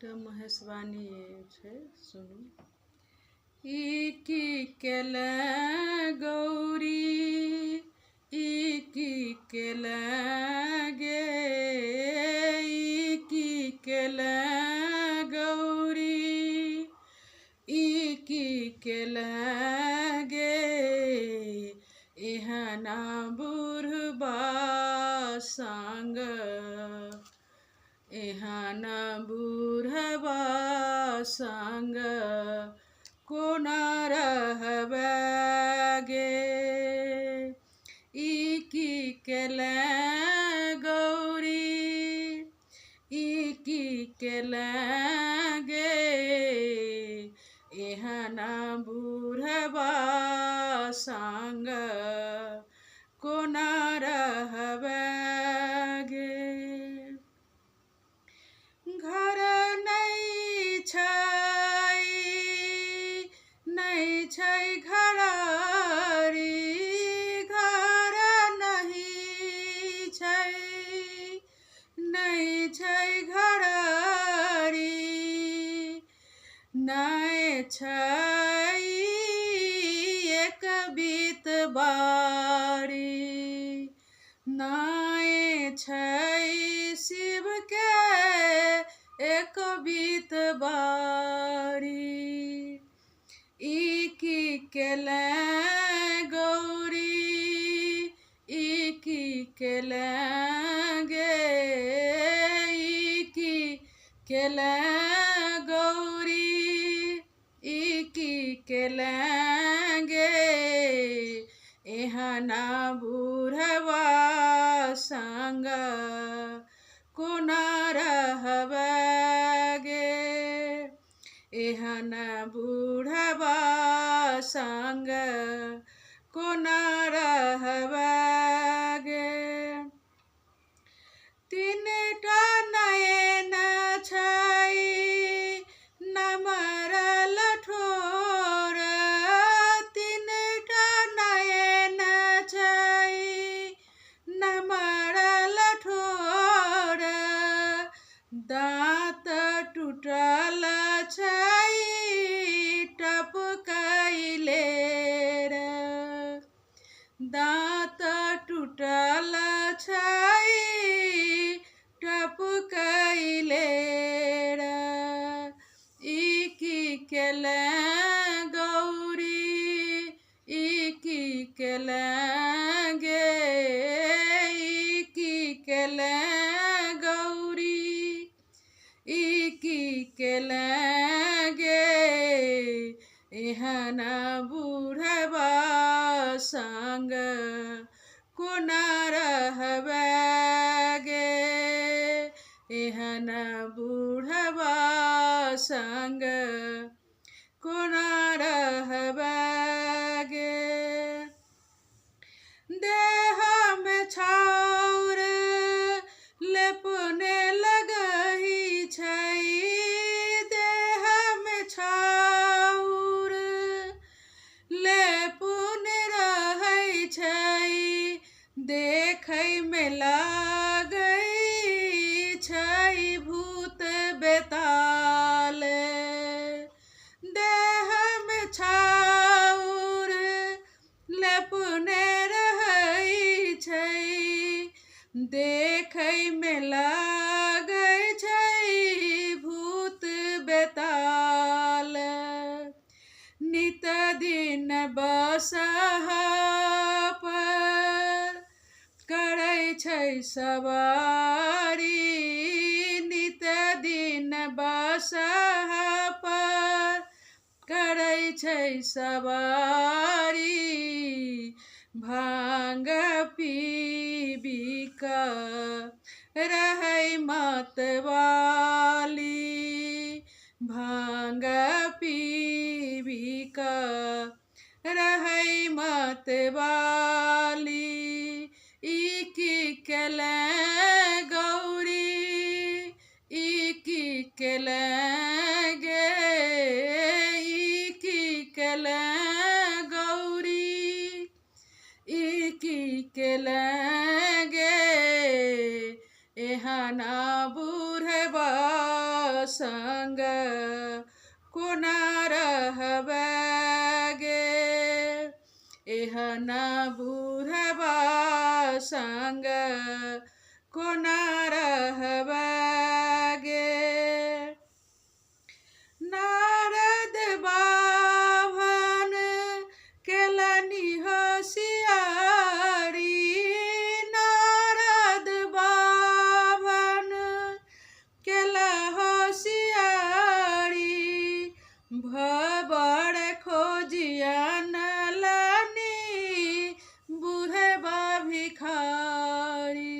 एकटा महेशवाणी छै, सुनू। ई की केले गौरी, ई की केले गे, ई की केले गौरी, ई की केले गे, एहना बुढ़बा संग, एहन बुढ़बा संग कोना रहबे गे। ई की केले गौरी, ई की केले गे, एहन बुढ़बा संग कोना रहबे गे। घर नहीं छै, नहीं छै घरारी, घर नहीं छै, नहीं छै घरारी, नहीं छै एक बीत बारी, नहीं छै शिव के एक बीत बारी। ई की केले गौरी, ई की केले गे, ई की केले गौरी, ई की केले गे, एहना बुढ़बा संग कोना रहबे गे। एहन बुढ़बा संग कोना रहबे गे। तीनटा नयन छै, नमरल ठोर, तीनटा नयन छै, नमरल ठोर, दाँत टूटल छै टपकैले रे, दाँत टूटल छै टपकैले रे। ई की केले गौरी, ई की केले गे, ई की केले गौरी, ई की केले गे, एहन बुढ़बा संग कोना रहबे गे। एहन बुढ़बा संग कोना रहबे गे। देह में छाउर लेपने लगही छै, देह में छाउर लेपने रहै छै, देखै में लागै छै भूत बेताल। देह में छाउर लेपने रहै छै, देखै में लागै छै भूत बेताल। नित दिन बसहा पर करै छै सवारी, नित दिन बसहा पर करै छै सवारी, भांग पीबी कऽ रहै मतवाली, भांग पीबी कऽ रहै मतवाली। ई की केले गौरी, ई की केले गे, ई की केले गौरी, ई की केले गे, एहन बुढ़बा संग कोना रहबगे एहन बुढ़वा संग कोना रहबगे नारद बाभन केलनि होशियारी नारद बाभन केला होशियारी बड़ खोजिया नलनी बुढ़वा भिखारी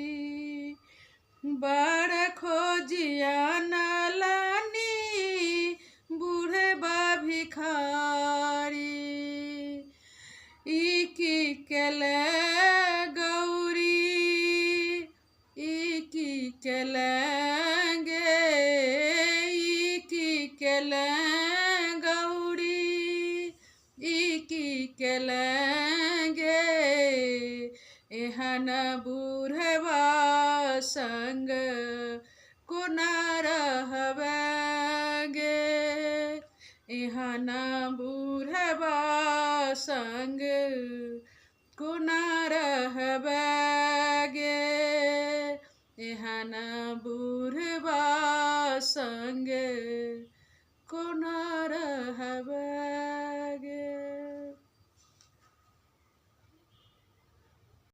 बड़ खोजिया नलनी बुढ़वा भिखारी की केले गौरी की केलेंगे की केले गौरी की केलेंगे एहन बुढ़वा संग कोना रहबगे एहन बुढ़वा संग कोना रहबगे एहन बुढ़वा संग कोना